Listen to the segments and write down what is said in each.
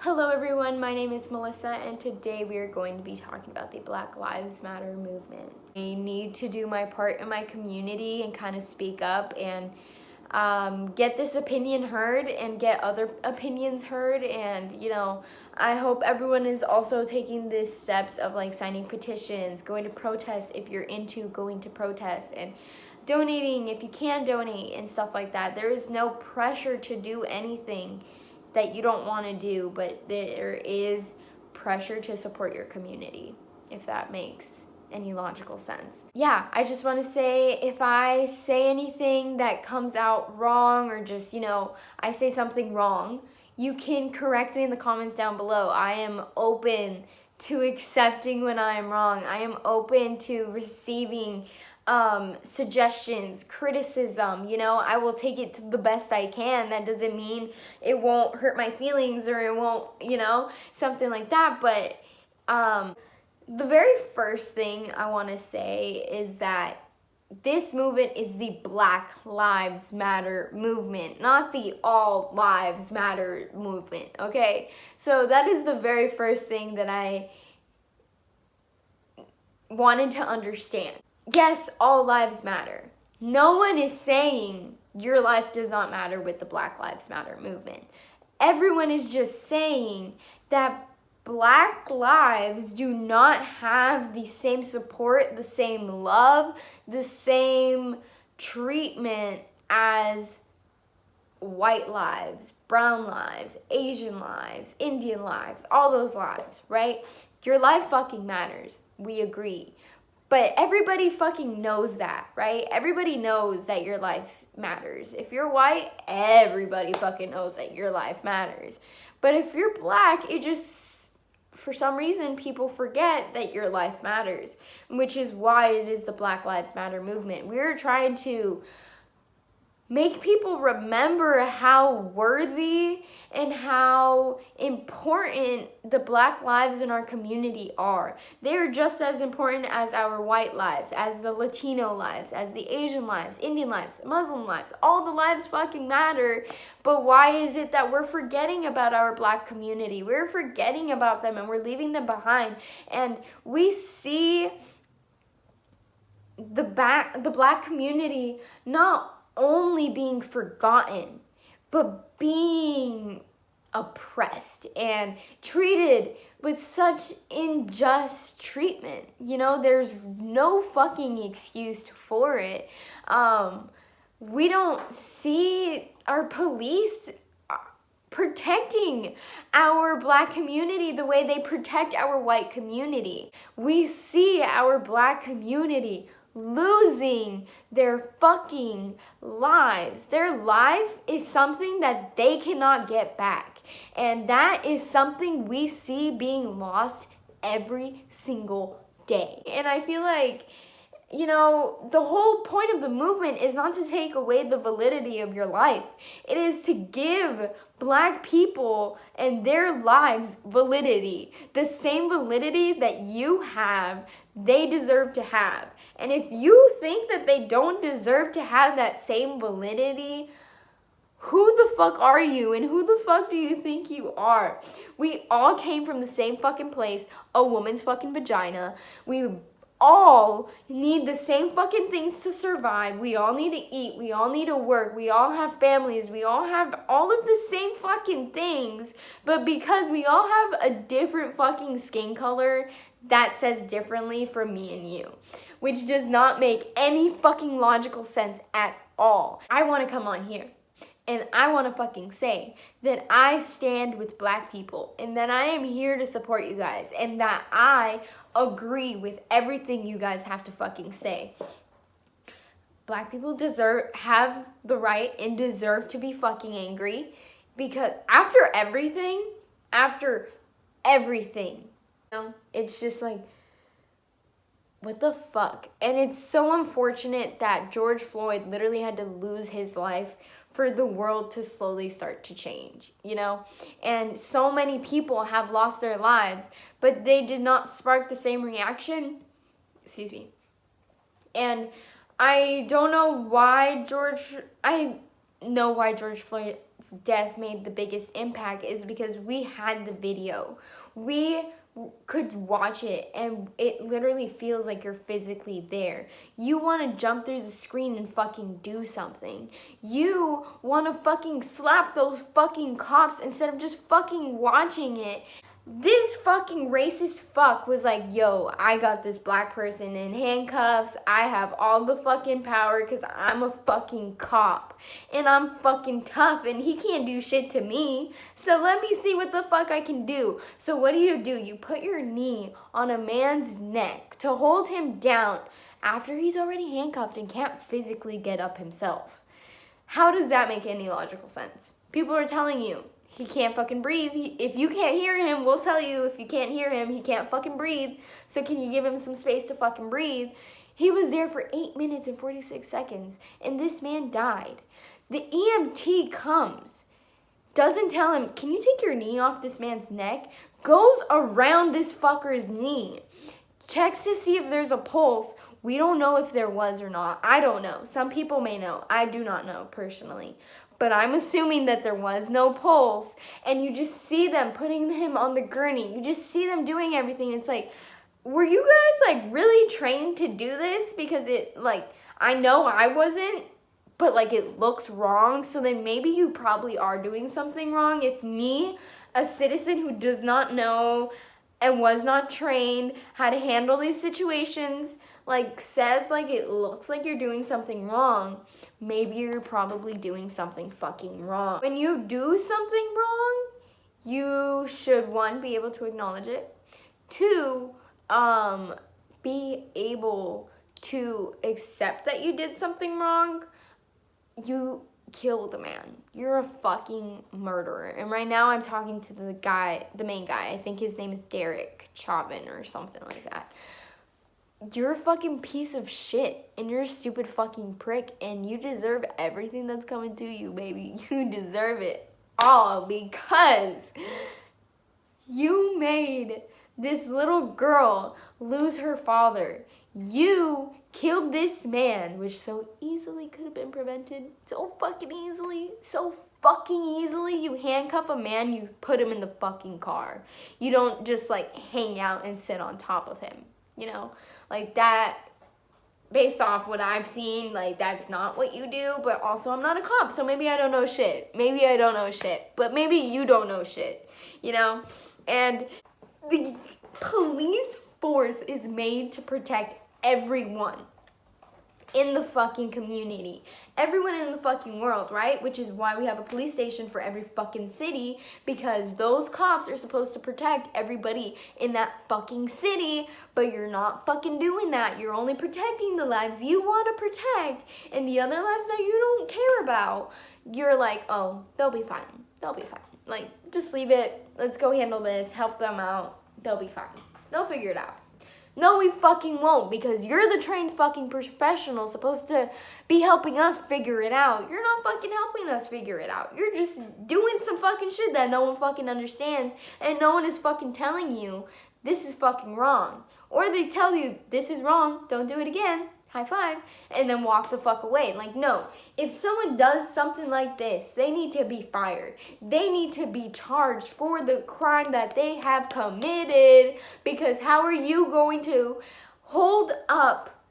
Hello everyone, my name is Melissa and today we are going to be talking about the Black Lives Matter movement. I need to do my part in my community and kind of speak up and get this opinion heard and get other opinions heard, and I hope everyone is also taking the steps of like signing petitions, going to protests if you're into going to protests, and donating if you can donate and stuff like that. There is no pressure to do anything that you don't want to do, but there is pressure to support your community, if that makes any logical sense. Yeah, I just want to say, if I say anything that comes out wrong, or just, I say something wrong, you can correct me in the comments down below. I am open to accepting when I am wrong. I am open to receiving suggestions, criticism. I will take it to the best I can. That doesn't mean it won't hurt my feelings or it won't, something like that. But the very first thing I want to say is that this movement is the Black Lives Matter movement, not the All Lives Matter movement, okay? So that is the very first thing that I wanted to understand. Yes, all lives matter. No one is saying your life does not matter with the Black Lives Matter movement. Everyone is just saying that Black lives do not have the same support, the same love, the same treatment as white lives, brown lives, Asian lives, Indian lives, all those lives, right? Your life fucking matters. We agree. But everybody fucking knows that, right? Everybody knows that your life matters. If you're white, everybody fucking knows that your life matters. But if you're black, it just, for some reason, people forget that your life matters, which is why it is the Black Lives Matter movement. We're trying to make people remember how worthy and how important the black lives in our community are. They are just as important as our white lives, as the Latino lives, as the Asian lives, Indian lives, Muslim lives. All the lives fucking matter. But why is it that we're forgetting about our black community? We're forgetting about them and we're leaving them behind. And we see the black community not only being forgotten, but being oppressed and treated with such unjust treatment. There's no fucking excuse for it. We don't see our police protecting our black community the way they protect our white community. We see our black community losing their fucking lives. Their life is something that they cannot get back. And that is something we see being lost every single day. And I feel like, the whole point of the movement is not to take away the validity of your life. It is to give black people and their lives validity. The same validity that you have, they deserve to have. And if you think that they don't deserve to have that same validity, who the fuck are you and who the fuck do you think you are? We all came from the same fucking place, a woman's fucking vagina. We all need the same fucking things to survive. We all need to eat. We all need to work. We all have families. We all have all of the same fucking things. But because we all have a different fucking skin color, that says differently for me and you, which does not make any fucking logical sense at all. I want to come on here and I want to fucking say that I stand with black people and that I am here to support you guys and that I agree with everything you guys have to fucking say. Black people have the right and deserve to be fucking angry, because after everything, it's just like, what the fuck? And it's so unfortunate that George Floyd literally had to lose his life for the world to slowly start to change, And so many people have lost their lives, but they did not spark the same reaction. Excuse me. And I don't know why I know why George Floyd death made the biggest impact is because we had the video. We could watch it and it literally feels like you're physically there. You want to jump through the screen and fucking do something. You want to fucking slap those fucking cops instead of just fucking watching it. This fucking racist fuck was like, yo, I got this black person in handcuffs. I have all the fucking power because I'm a fucking cop. And I'm fucking tough and he can't do shit to me. So let me see what the fuck I can do. So what do? You put your knee on a man's neck to hold him down after he's already handcuffed and can't physically get up himself. How does that make any logical sense? People are telling you, he can't fucking breathe. If you can't hear him, we'll tell you if you can't hear him, he can't fucking breathe. So can you give him some space to fucking breathe? He was there for 8 minutes and 46 seconds, and this man died. The EMT comes, doesn't tell him, can you take your knee off this man's neck? Goes around this fucker's knee, checks to see if there's a pulse. We don't know if there was or not. I don't know. Some people may know. I do not know personally. But I'm assuming that there was no pulse, and you just see them putting him on the gurney. You just see them doing everything. It's like, were you guys like really trained to do this? Because it like, I know I wasn't, but like it looks wrong. So then maybe you probably are doing something wrong. If me, a citizen who does not know and was not trained how to handle these situations, like says like it looks like you're doing something wrong, maybe you're probably doing something fucking wrong. When you do something wrong, you should, one, be able to acknowledge it. Two, be able to accept that you did something wrong. You killed a man. You're a fucking murderer. And right now I'm talking to the main guy. I think his name is Derek Chauvin or something like that. You're a fucking piece of shit, and you're a stupid fucking prick, and you deserve everything that's coming to you, baby. You deserve it all because you made this little girl lose her father. You killed this man, which so easily could have been prevented. So fucking easily. You handcuff a man, you put him in the fucking car. You don't just like hang out and sit on top of him. You know, like that, based off what I've seen, like that's not what you do. But also I'm not a cop, so maybe I don't know shit. But maybe you don't know shit, you know? And the police force is made to protect everyone in the fucking community, everyone in the fucking world, right? Which is why we have a police station for every fucking city, because those cops are supposed to protect everybody in that fucking city, but you're not fucking doing that. You're only protecting the lives you want to protect, and the other lives that you don't care about, you're like, oh, they'll be fine. Like, just leave it. Let's go handle this. Help them out. They'll be fine. They'll figure it out. No, we fucking won't, because you're the trained fucking professional supposed to be helping us figure it out. You're not fucking helping us figure it out. You're just doing some fucking shit that no one fucking understands, and no one is fucking telling you this is fucking wrong. Or they tell you this is wrong, don't do it again, high five, and then walk the fuck away. Like, no, if someone does something like this, they need to be fired. They need to be charged for the crime that they have committed, because how are you going to hold up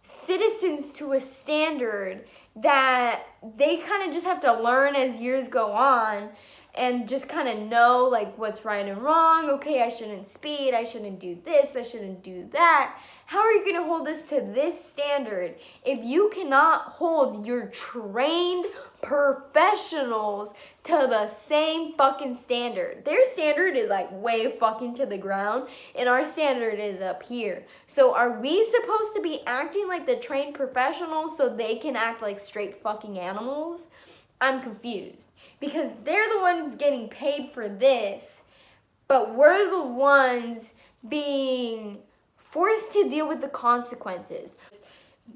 citizens to a standard that they kind of just have to learn as years go on, and just kind of know like what's right and wrong? Okay, I shouldn't speed, I shouldn't do this, I shouldn't do that. How are you going to hold us to this standard if you cannot hold your trained professionals to the same fucking standard? Their standard is like way fucking to the ground, and our standard is up here. So are we supposed to be acting like the trained professionals so they can act like straight fucking animals? I'm confused, because they're the ones getting paid for this, but we're the ones being forced to deal with the consequences.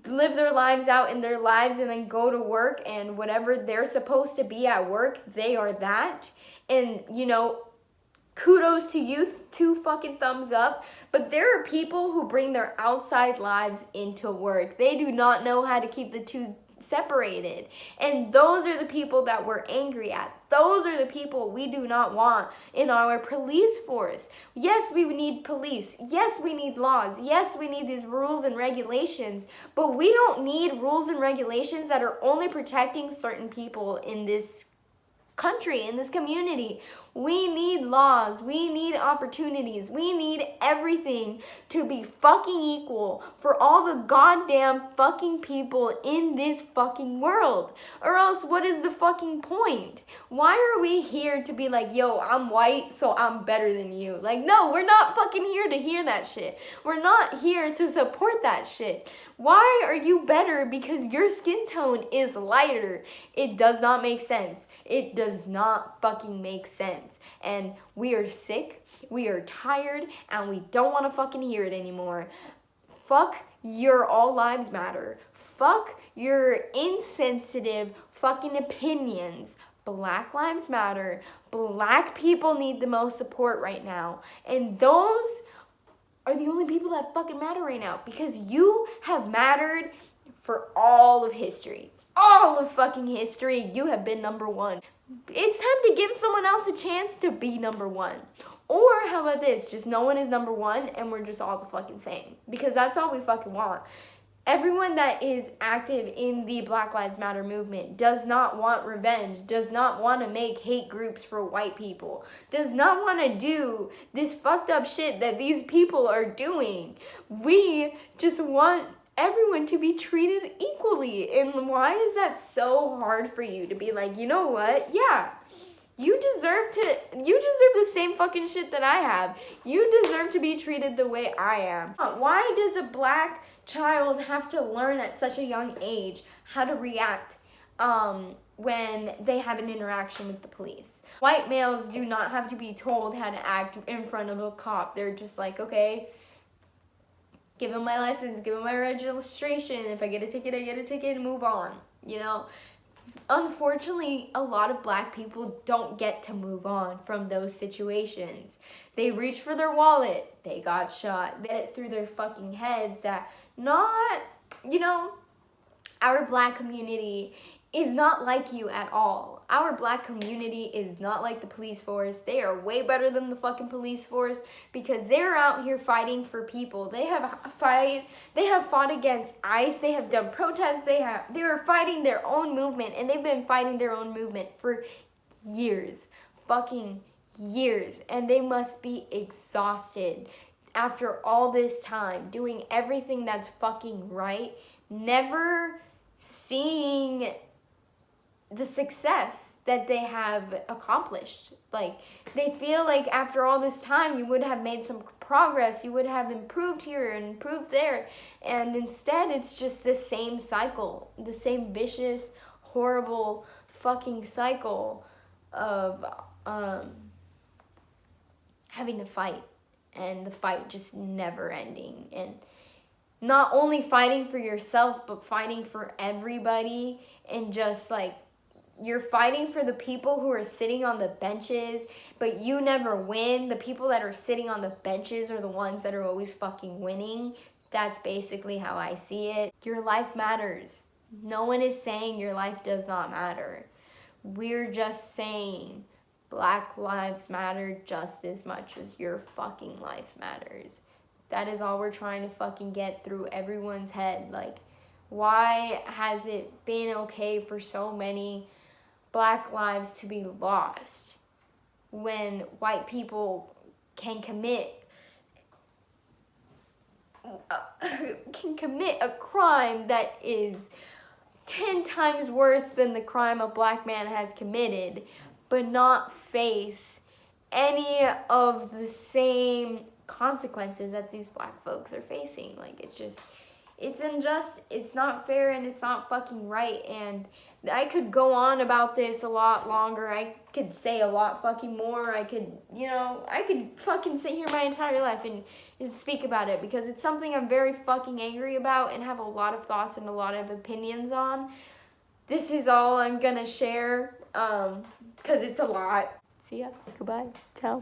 Live their lives out in their lives and then go to work, and whatever they're supposed to be at work, they are that. And, you know, kudos to you, 2 fucking thumbs up. But there are people who bring their outside lives into work. They do not know how to keep the two separated. And those are the people that we're angry at. Those are the people we do not want in our police force. Yes, we need police. Yes, we need laws. Yes, we need these rules and regulations. But we don't need rules and regulations that are only protecting certain people in this country, in this community. We need laws, we need opportunities, we need everything to be fucking equal for all the goddamn fucking people in this fucking world. Or else what is the fucking point? Why are we here to be like, yo, I'm white, so I'm better than you? Like, no, we're not fucking here to hear that shit. We're not here to support that shit. Why are you better because your skin tone is lighter? It does not make sense. It does not fucking make sense. And we are sick, we are tired, and we don't want to fucking hear it anymore. Fuck your all lives matter. Fuck your insensitive fucking opinions. Black lives matter. Black people need the most support right now. And those are the only people that fucking matter right now, because you have mattered for all of history. All of fucking history, you have been number one. It's time to give someone else a chance to be number one. Or how about this? Just no one is number one and we're just all the fucking same. Because that's all we fucking want. Everyone that is active in the Black Lives Matter movement does not want revenge, does not want to make hate groups for white people, does not want to do this fucked up shit that these people are doing. We just want everyone to be treated equally. And why is that so hard for you to be like, you know what? Yeah, you deserve the same fucking shit that I have. You deserve to be treated the way I am. Why does a black child have to learn at such a young age how to react when they have an interaction with the police? White males do not have to be told how to act in front of a cop. They're just like, okay, give him my license, give him my registration. If I get a ticket, I get a ticket, and move on, you know? Unfortunately, a lot of black people don't get to move on from those situations. They reach for their wallet, they got shot. They get it through their fucking heads that our black community is not like you at all. Our black community is not like the police force. They are way better than the fucking police force because they're out here fighting for people. They have fought against ICE. They have done protests. They are fighting their own movement, and they've been fighting their own movement for years, fucking years. And they must be exhausted after all this time doing everything that's fucking right, never seeing the success that they have accomplished. Like, they feel like after all this time you would have made some progress, you would have improved here and improved there, and instead it's just the same cycle, the same vicious, horrible fucking cycle of having to fight, and the fight just never ending, and not only fighting for yourself but fighting for everybody, and just like, you're fighting for the people who are sitting on the benches, but you never win. The people that are sitting on the benches are the ones that are always fucking winning. That's basically how I see it. Your life matters. No one is saying your life does not matter. We're just saying Black lives matter just as much as your fucking life matters. That is all we're trying to fucking get through everyone's head. Like, why has it been okay for so many Black lives to be lost when white people can commit a crime that is 10 times worse than the crime a black man has committed, but not face any of the same consequences that these black folks are facing? Like, it's unjust, it's not fair, and it's not fucking right. And I could go on about this a lot longer. I could say a lot fucking more. I could fucking sit here my entire life and speak about it, because it's something I'm very fucking angry about and have a lot of thoughts and a lot of opinions on. This is all I'm gonna share, because it's a lot. See ya. Goodbye. Ciao.